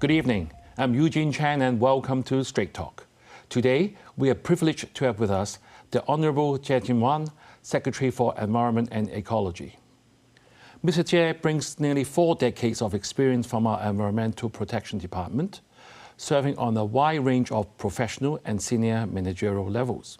Good evening. I'm Eugene Chan and welcome to Straight Talk. Today, we are privileged to have with us the Honorable Tse Chin-wan, Secretary for Environment and Ecology. Mr. Tse brings nearly 4 decades of experience from our Environmental Protection Department, serving on a wide range of professional and senior managerial levels.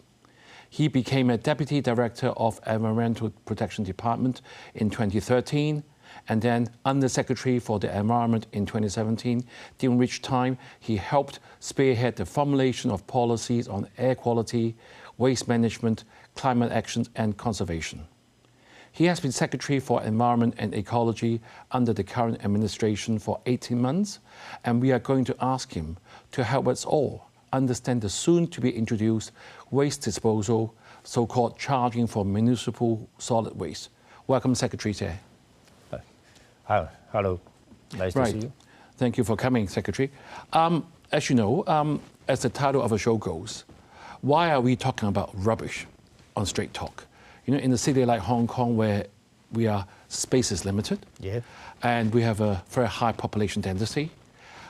He became a Deputy Director of Environmental Protection Department in 2013, and then Under-Secretary for the Environment in 2017, during which time he helped spearhead the formulation of policies on air quality, waste management, climate action and conservation. He has been Secretary for Environment and Ecology under the current administration for 18 months, and we are going to ask him to help us all understand the soon-to-be-introduced waste disposal, so-called charging for municipal solid waste. Welcome, Secretary Tse. Hello, nice to see you. Thank you for coming, Secretary. As you know, as the title of the show goes, why are we talking about rubbish on Straight Talk? You know, in a city like Hong Kong, where space is limited, and we have a very high population density,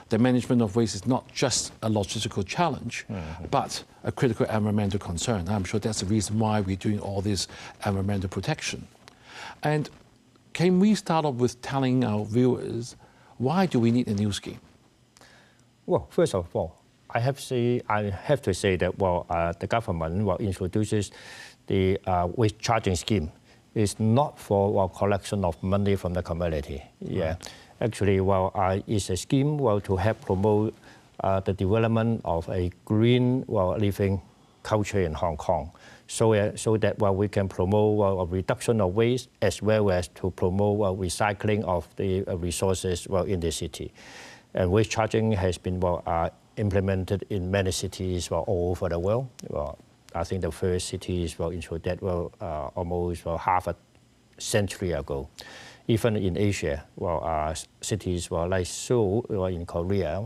the management of waste is not just a logistical challenge, but a critical environmental concern. I'm sure that's the reason why we're doing all this environmental protection. And can we start off with telling our viewers, why do we need a new scheme? Well, first of all, I have to say that the government introduces the waste charging scheme is not for collection of money from the community. Actually, it's a scheme to help promote the development of a green living culture in Hong Kong, so that we can promote a reduction of waste as well as to promote recycling of the resources in the city. And waste charging has been implemented in many cities all over the world. I think the first cities introduced that almost half a century ago. Even in Asia, cities like Seoul in Korea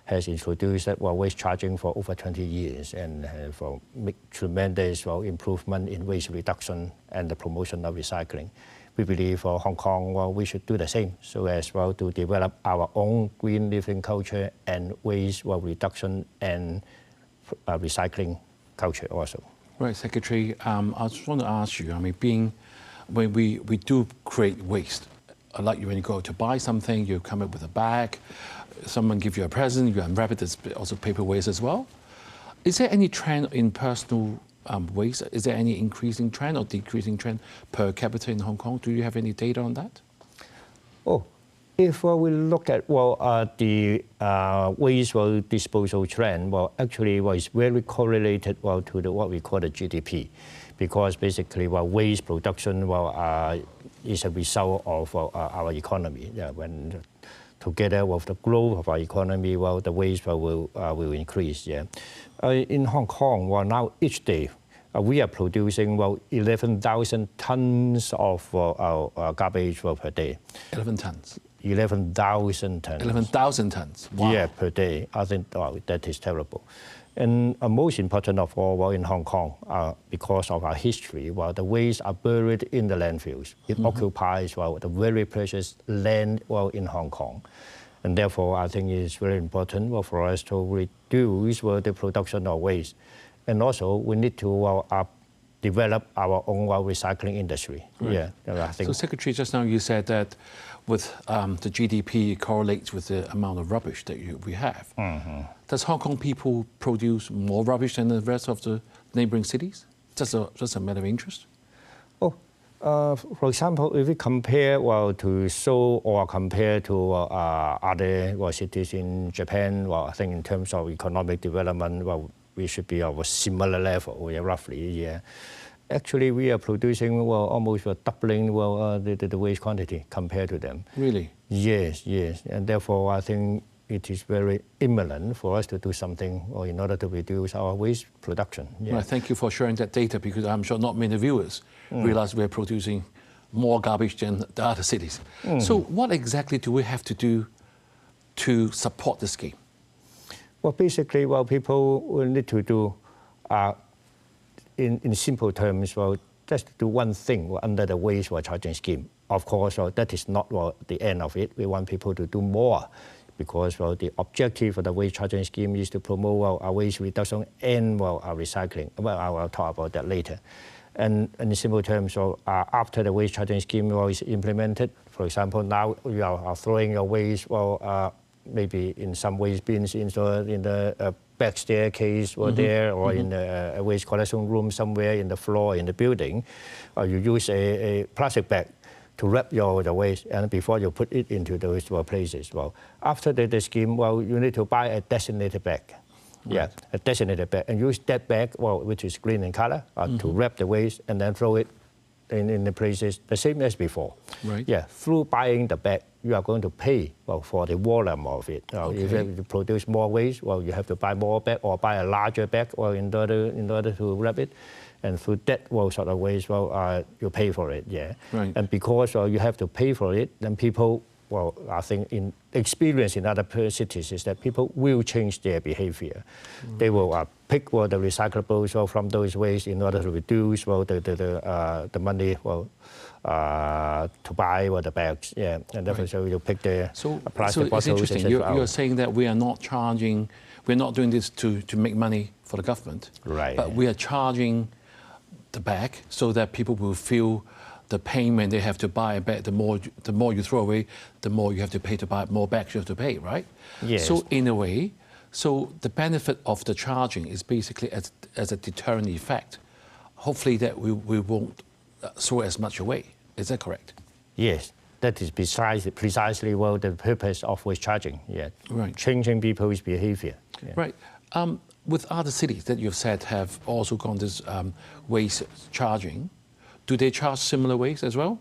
has introduced that waste charging for over 20 years and for make tremendous improvement in waste reduction and the promotion of recycling. We believe for Hong Kong, we should do the same, so as to develop our own green living culture and waste reduction and recycling culture also. Right, Secretary. I just want to ask you, when we do create waste, like when you go to buy something, you come up with a bag, someone gives you a present, you unwrap it, there's also paper waste as well. Is there any trend in personal waste? Is there any increasing trend or decreasing trend per capita in Hong Kong? Do you have any data on that? If we look at the waste disposal trend, actually it's very correlated to what we call the GDP, because basically waste production is a result of our economy. When together with the growth of our economy, the waste will increase. In Hong Kong, now each day we are producing 11,000 tons of garbage per day. 11 tons. 11,000 tons. 11,000 tons. Wow. Yeah, per day. I think that is terrible. And most important of all, in Hong Kong, because of our history, the waste are buried in the landfills. It occupies the very precious land in Hong Kong. And therefore, I think it's very important for us to reduce the production of waste. And also, we need to develop our own recycling industry. Right. I think. So, Secretary, just now you said that with the GDP correlates with the amount of rubbish that we have. Does Hong Kong people produce more rubbish than the rest of the neighboring cities? Just a matter of interest? For example, if we compare to Seoul or compare to other cities in Japan, I think in terms of economic development, we should be of a similar level, roughly. Actually, we are producing almost doubling the waste quantity compared to them. Really? Yes, and therefore I think it is very imminent for us to do something in order to reduce our waste production. Well, thank you for sharing that data, because I'm sure not many viewers realize we're producing more garbage than the other cities. So what exactly do we have to do to support the scheme? Well, basically, people will need to do, in simple terms, just do one thing under the waste charging scheme. Of course, that is not the end of it. We want people to do more. because well, the objective of the waste charging scheme is to promote well, our waste reduction and well, our recycling. Well, I will talk about that later. And in simple terms, so after the waste charging scheme is implemented, for example, now you are throwing your waste, well, maybe in some waste bins in the back staircase or there, or in a waste collection room somewhere in the floor in the building, you use a plastic bag to wrap the waste, and before you put it into those places. Well, after the scheme, well, you need to buy a designated bag. Right. Yeah, a designated bag, and use that bag, well, which is green in color, to wrap the waste and then throw it in the places the same as before. Right. Yeah, through buying the bag, you are going to pay well for the volume of it. Okay. If you produce more waste, well, you have to buy more bag or buy a larger bag, well, in order to wrap it. And through that sort of waste, well, you pay for it. Yeah. Right. And because you have to pay for it, then people, well, I think in experience in other cities is that people will change their behavior. They will pick the recyclables from those waste in order to reduce the money to buy the bags. Yeah, and therefore so you pick the plastic bottles. So it's interesting. You're saying that we are not charging, we're not doing this to make money for the government. Right. But we are charging the bag so that people will feel the pain when they have to buy a bag. The more you throw away, the more you have to pay to buy more bags you have to pay, right? Yes. So in a way, so the benefit of the charging is basically as a deterrent effect. Hopefully that we won't throw as much away. Is that correct? Yes, that is precisely the purpose of waste charging. Yeah. Right. Changing people's behavior. Yeah. Right. With other cities that you've said have also gone this waste charging, do they charge similar waste as well?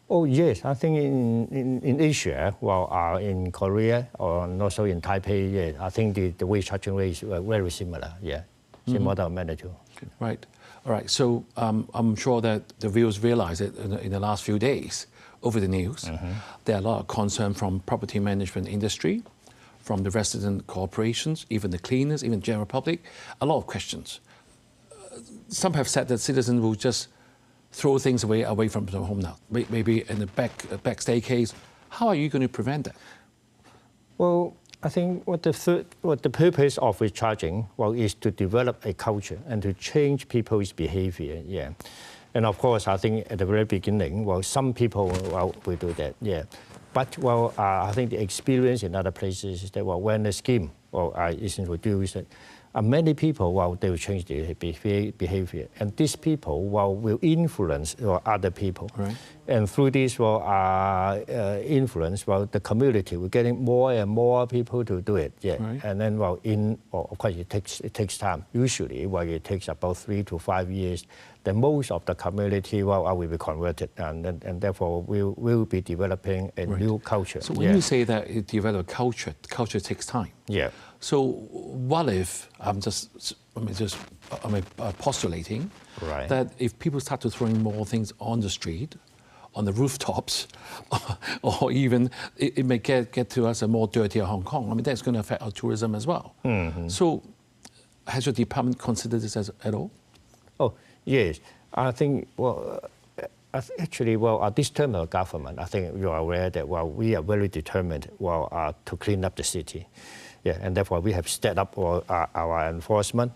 Oh yes, I think in Asia, well, in Korea or also in Taipei, yeah, I think the waste charging rates were very similar. Yeah, same order of magnitude. Right. All right. So I'm sure that the viewers realize that in the last few days over the news, there are a lot of concern from property management industry, from the resident corporations, even the cleaners, even the general public, a lot of questions. Some have said that citizens will just throw things away from their home now, maybe in the back staircase. How are you going to prevent that? Well, I think what the purpose of waste charging, well, is to develop a culture and to change people's behavior. Yeah, and of course, I think at the very beginning, well, some people will do that. Yeah. But, well, I think the experience in other places is that, well, when the scheme is introduced, many people, well, they will change their behavior. And these people, well, will influence other people. Right. And through this, influence, well, the community will getting more and more people to do it. Yeah. Right. And then, well, of course, it takes time. Usually, well, it takes about 3 to 5 years. Then most of the community will be converted, and therefore we will be developing a new culture. So when you say that it develop culture takes time. Yeah. So what if I'm postulating that if people start to throwing more things on the street, on the rooftops, or even it may get to us a more dirtier Hong Kong. I mean, that's going to affect our tourism as well. So has your department considered this at all? Oh, yes. I think, well, actually, well, this term of government, I think you are aware that, well, we are very determined, well, to clean up the city. Yeah, and therefore we have stepped up our enforcement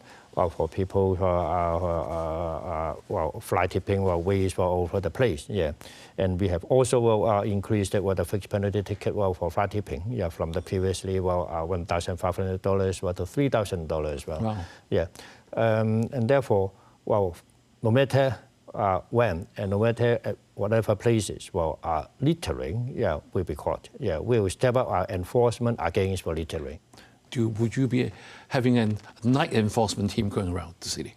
for people who are fly tipping waste all over the place. Yeah, and we have also increased the fixed penalty ticket for fly tipping. Yeah, from the previously $1,500 to $3,000. Well, wow. Yeah, and therefore, well, no matter when and no matter at whatever places, well, littering, yeah, will be caught. Yeah, we will step up our enforcement against littering. Would you be having a night enforcement team going around the city?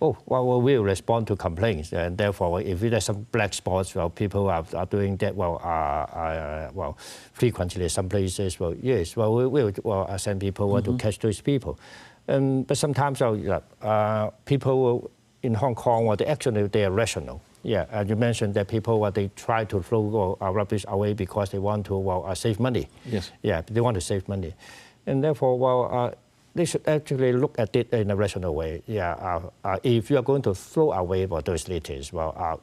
Oh, well, we will respond to complaints, and therefore, if there's some black spots, well, people are doing that, well, frequently some places, well, yes, well, we will send people to catch those people. But sometimes, people in Hong Kong, they are rational. Yeah, you mentioned that people, they try to throw rubbish away because they want to save money. Yes. Yeah, they want to save money. And therefore, they should actually look at it in a rational way. Yeah, if you are going to throw away those litters, well,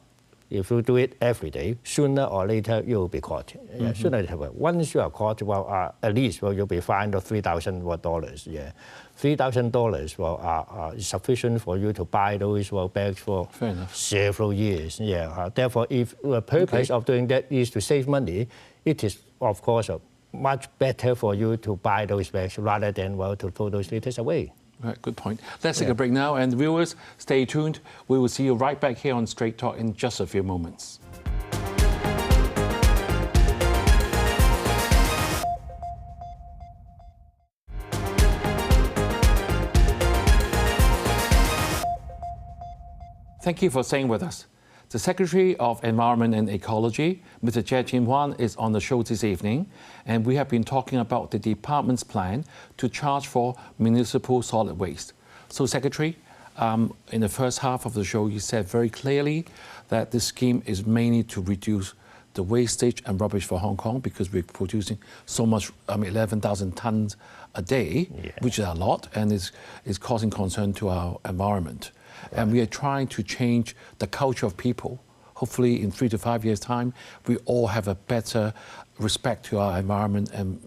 if you do it every day, sooner or later you will be caught. Yeah, sooner or later. Once you are caught, well, at least you'll be fined of $3,000. Yeah, $3,000 is sufficient for you to buy those bags for several years. Yeah. Therefore, if the purpose of doing that is to save money, it is of course much better for you to buy those bags rather than to throw those litters away. Right, good point. Let's take a break now, and viewers, stay tuned. We will see you right back here on Straight Talk in just a few moments. Thank you for staying with us. The Secretary of Environment and Ecology, Mr. Tse Chin-wan, is on the show this evening, and we have been talking about the department's plan to charge for municipal solid waste. So, Secretary, in the first half of the show, you said very clearly that this scheme is mainly to reduce the wastage and rubbish for Hong Kong because we're producing so much, 11,000 tons a day, which is a lot, and is causing concern to our environment. And we are trying to change the culture of people. Hopefully in 3 to 5 years' time, we all have a better respect to our environment, and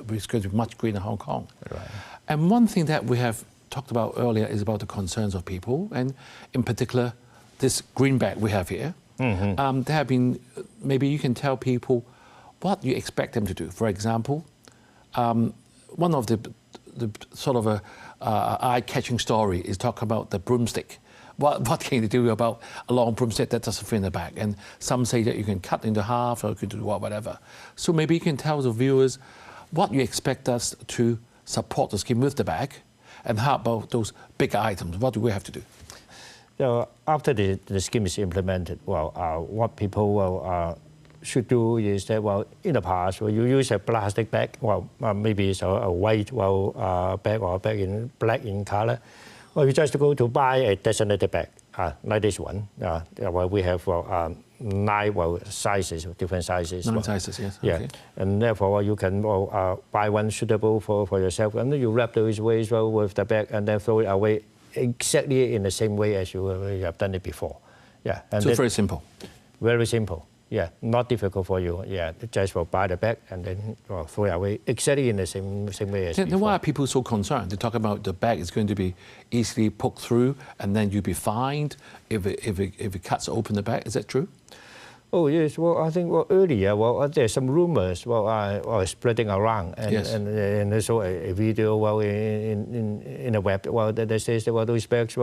it's going to be much greener Hong Kong. Right. And one thing that we have talked about earlier is about the concerns of people, and in particular, this green bag we have here. There have been, maybe you can tell people what you expect them to do. For example, one of the sort of a eye-catching story is talk about the broomstick. What can you do about a long broomstick that doesn't fit in the bag? And some say that you can cut into half or you can do whatever. So maybe you can tell the viewers what you expect us to support the scheme with the bag, and how about those big items? What do we have to do? So after the scheme is implemented, what people should do is that, in the past, you use a plastic bag, maybe it's a white bag or a bag in black in color. You just go to buy a designated bag, like this one. We have 9 sizes, different sizes. 9 sizes, yes. Yeah, okay. And therefore you can buy one suitable for yourself, and then you wrap those waste with the bag and then throw it away exactly in the same way as you have done it before. Yeah. And so very simple. Very simple. Yeah, not difficult for you. Yeah, just buy the bag and then throw it away exactly in the same way as before. Then why are people so concerned? They talk about the bag is going to be easily poked through, and then you'll be fined if it cuts open the bag. Is that true? Oh yes. Well, I think earlier, there's some rumors spreading around, and also a video in the web that says that those bags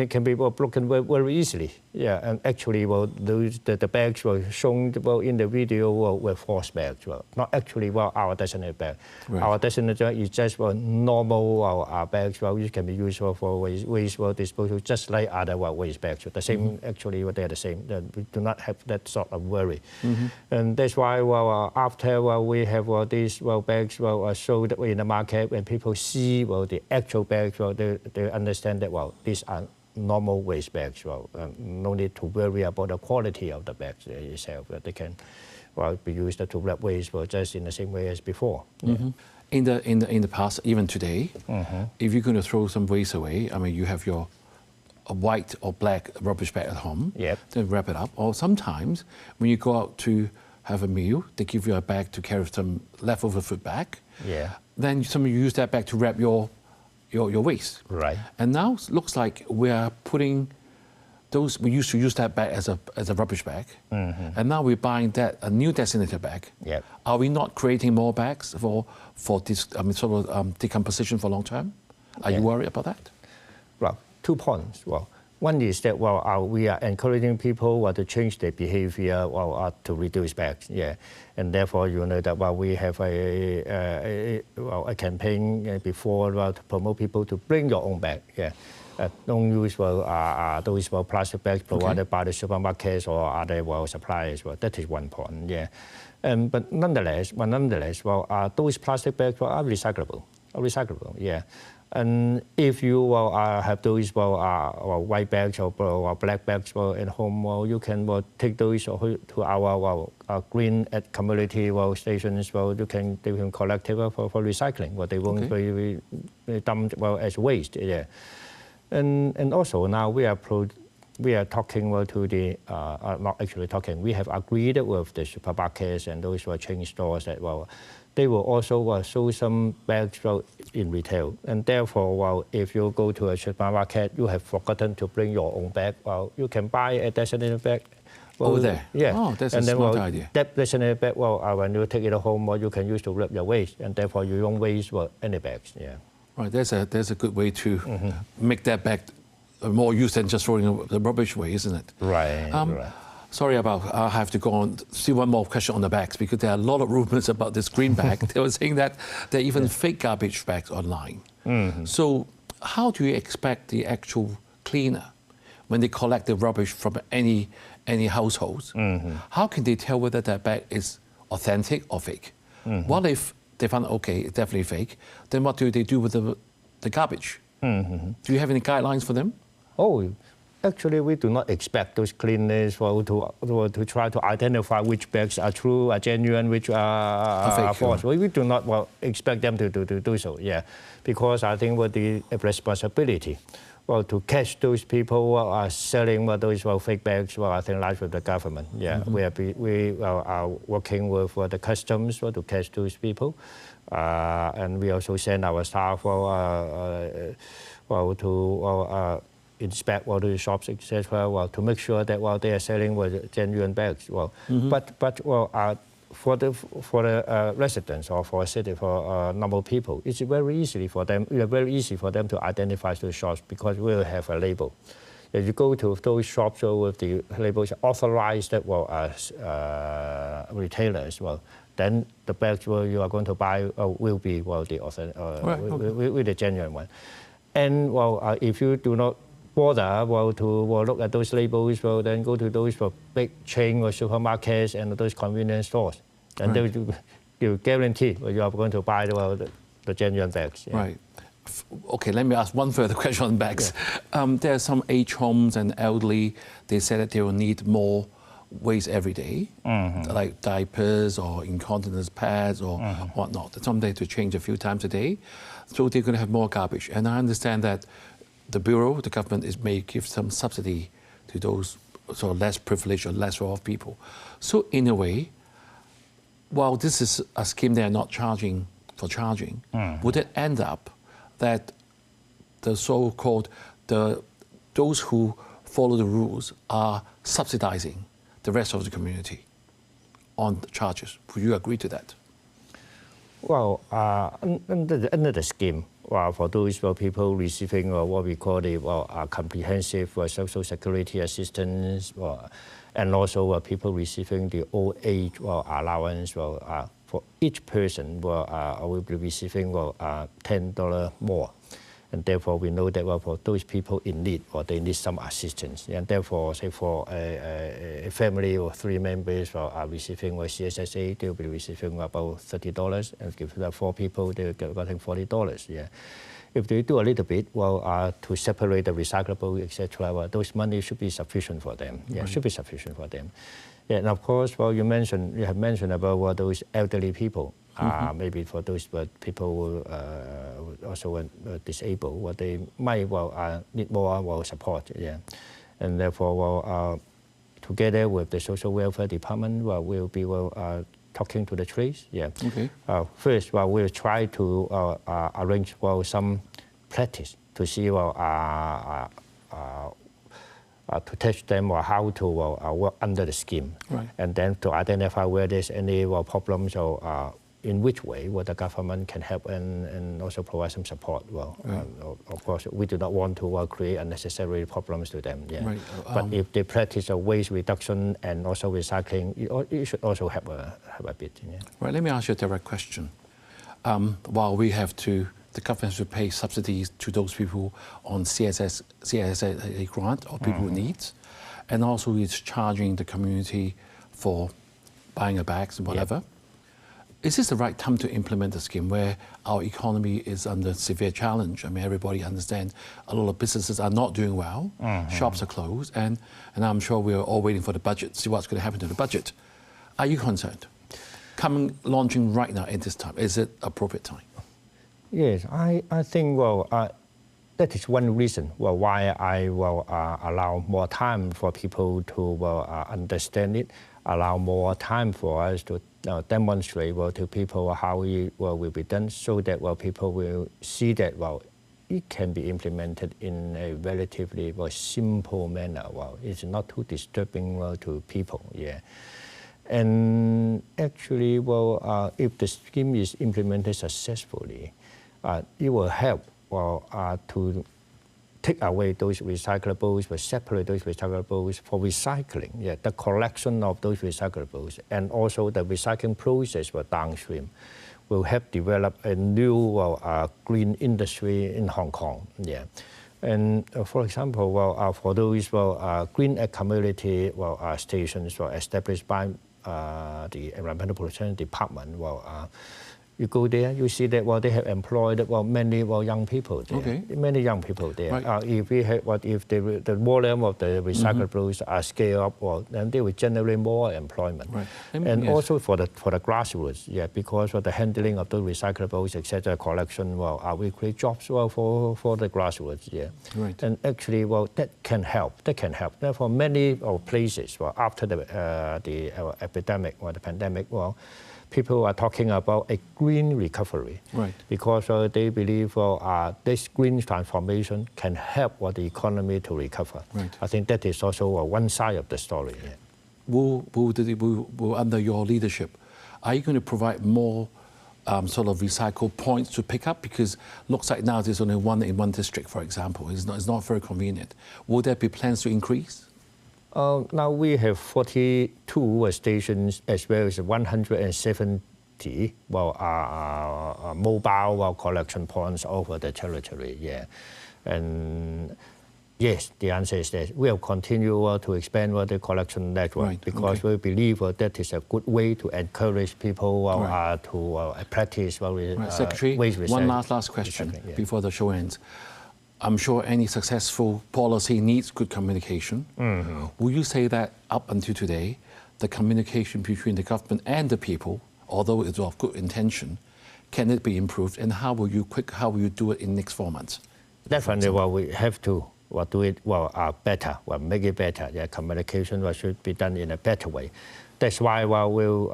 can be broken very easily. Yeah, and actually, the bags were shown in the video were false bags. Not actually our designated bag. Right. Our designated bag is just normal bags. You can be used for waste disposal, just like other waste bags. The same, actually, they are the same. We do not have that sort of worry, and that's why after we have these bags sold in the market, when people see the actual bags, they understand that these are normal waste bags. No need to worry about the quality of the bags itself. They can be used to wrap waste just in the same way as before. In the past, even today, if you're going to throw some waste away, you have your white or black rubbish bag at home. Yep. Then wrap it up. Or sometimes when you go out to have a meal, they give you a bag to carry some leftover food back. Yeah. Then you use that bag to wrap your waste. Right. And now it looks like we are putting those. We used to use that bag as a rubbish bag, and now we're buying a new designated bag. Yep. Are we not creating more bags for this decomposition for long term? Are you worried about that? Well, 2 points. One is that we are encouraging people to change their behavior to reduce bags. Yeah, and therefore that we have a campaign before to promote people to bring your own bag. Yeah, don't use those plastic bags provided by the supermarkets or other suppliers. That is one point. Yeah, but nonetheless, those plastic bags are recyclable. Yeah. And if you have those white bags or black bags at home, you can take those to our green at community stations. They can collect it for recycling. They won't be dumped as waste. Yeah. And also now we are we are talking to the, not actually talking, we have agreed with the supermarkets and those chain stores that, they will also show some bags in retail. And therefore, if you go to a supermarket, you have forgotten to bring your own bag, you can buy a designated bag. Over there? Yeah. Oh, that's and a then, smart idea. That designated bag, when you take it home, you can use to wrap your waste, and therefore you don't waste any bags. Yeah. Right, there's a good way to make that bag more use than just throwing the rubbish away, isn't it? Right, right. Sorry I have to go on, see one more question on the bags, because there are a lot of rumors about this green bag. They were saying that there are even fake garbage bags online. So how do you expect the actual cleaner, when they collect the rubbish from any households, how can they tell whether that bag is authentic or fake? What if they find, okay, it's definitely fake, then what do they do with the garbage? Do you have any guidelines for them? Oh, actually, we do not expect those cleaners to try to identify which bags are true, are genuine, which are false. We do not expect them to do so, yeah. Because I think the responsibility to catch those people who are selling those fake bags, I think lies with the government. Yeah, we are working with the customs to catch those people, and we also send our staff to inspect the shops, etc. To make sure that they are selling genuine bags. For the residents or for a city, for normal people, it's very easy for them to identify those shops because we will have a label. If you go to those shops with the labels authorized retailers, then the bags you are going to buy will be the genuine one. And if you do not bother to look at those labels, then go to those big chain or supermarkets and those convenience stores, and they will guarantee you are going to buy the genuine bags. Yeah. Right. Okay, let me ask one further question on bags. Yeah. There are some aged homes and elderly. They say that they will need more waste every day, like diapers or incontinence pads or whatnot. Some they to change a few times a day, so they're going to have more garbage. And I understand that the Bureau, the government, may give some subsidy to those sort of less privileged or less off people. So in a way, while this is a scheme they are not charging for charging, would it end up that the so-called, those who follow the rules are subsidizing the rest of the community on the charges? Would you agree to that? Well, under the scheme, for those people receiving what we call the comprehensive social security assistance, and also people receiving the old age allowance, for each person will be receiving $10 more. And therefore, we know that for those people in need, they need some assistance. And therefore, say for a family of 3 members are receiving CSSA, they'll be receiving about $30. And if there are 4 people, they're getting $40. Yeah. If they do a little bit, to separate the recyclable, etc., those money should be sufficient for them. Yeah, should be sufficient for them. Yeah, and of course, you have mentioned about those elderly people. Maybe for those people who also disabled, they might need more support. Yeah, and therefore, together with the social welfare department, we'll be talking to the trades. Yeah. Okay. First, we'll try to arrange some practice to see to teach them how to work under the scheme, and then to identify where there's any problems or in which way the government can help and also provide some support. Of course, we do not want to create unnecessary problems to them. Yeah. But if they practice waste reduction and also recycling, it should also help a bit. Yeah. Right. Let me ask you a direct question. While the government should pay subsidies to those people on CSSA grant or people with needs, and also it's charging the community for buying a bags and whatever. Yep. Is this the right time to implement the scheme where our economy is under severe challenge? I mean, everybody understands a lot of businesses are not doing well, shops are closed, and I'm sure we're all waiting for the budget, see what's going to happen to the budget. Are you concerned? Launching right now at this time, is it appropriate time? Yes, I think, that is one reason why I will allow more time for people to understand it, allow more time for us to demonstrate to people how it will be done, so that people will see that it can be implemented in a relatively simple manner. It's not too disturbing to people. Yeah. And actually, if the scheme is implemented successfully, it will help to take away those recyclables, separate those recyclables for recycling. Yeah, the collection of those recyclables, and also the recycling process for downstream will help develop a new green industry in Hong Kong. Yeah. And for example, for those green air community stations established by the Environmental Protection Department, you go there, you see that they have employed many young people there. Okay. Many young people there. Right. If we have if the volume of the recyclables are scaled up, then they will generate more employment. Right. And yes, also for the grassroots, yeah, because for the handling of those recyclables, etc., collection, we create jobs for the grassroots. Yeah. Right. And actually, that can help. That can help. Therefore, many places, after the epidemic or the pandemic, people are talking about a green recovery, right? Because they believe this green transformation can help the economy to recover. Right. I think that is also one side of the story. Yeah. Will, under your leadership, are you going to provide more sort of recycle points to pick up? Because looks like now there's only one in one district, for example. It's not very convenient. Will there be plans to increase? Now we have 42 stations as well as 170 mobile collection points over the territory. Yeah, and yes, the answer is that we'll continue to expand the collection network, right, because we believe that is a good way to encourage people to practice Secretary, waste recycling. One last question before the show ends. I'm sure any successful policy needs good communication. Mm-hmm. Will you say that up until today, the communication between the government and the people, although it's of good intention, can it be improved? And how will you do it in the next 4 months? Definitely, we have to do it better, make it better. Yeah, communication should be done in a better way. That's why we'll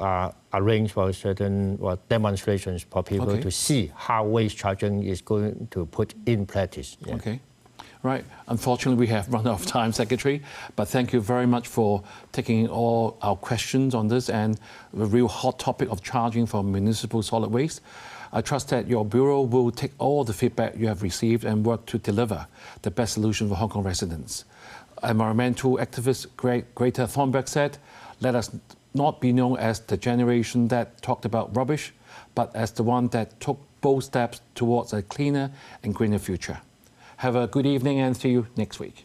arrange for certain demonstrations for people to see how waste charging is going to put in practice. Yeah. Okay. Right. Unfortunately, we have run out of time, Secretary, but thank you very much for taking all our questions on this and the real hot topic of charging for municipal solid waste. I trust that your Bureau will take all the feedback you have received and work to deliver the best solution for Hong Kong residents. Environmental activist Greta Thunberg said, "Let us not be known as the generation that talked about rubbish, but as the one that took bold steps towards a cleaner and greener future." Have a good evening and see you next week.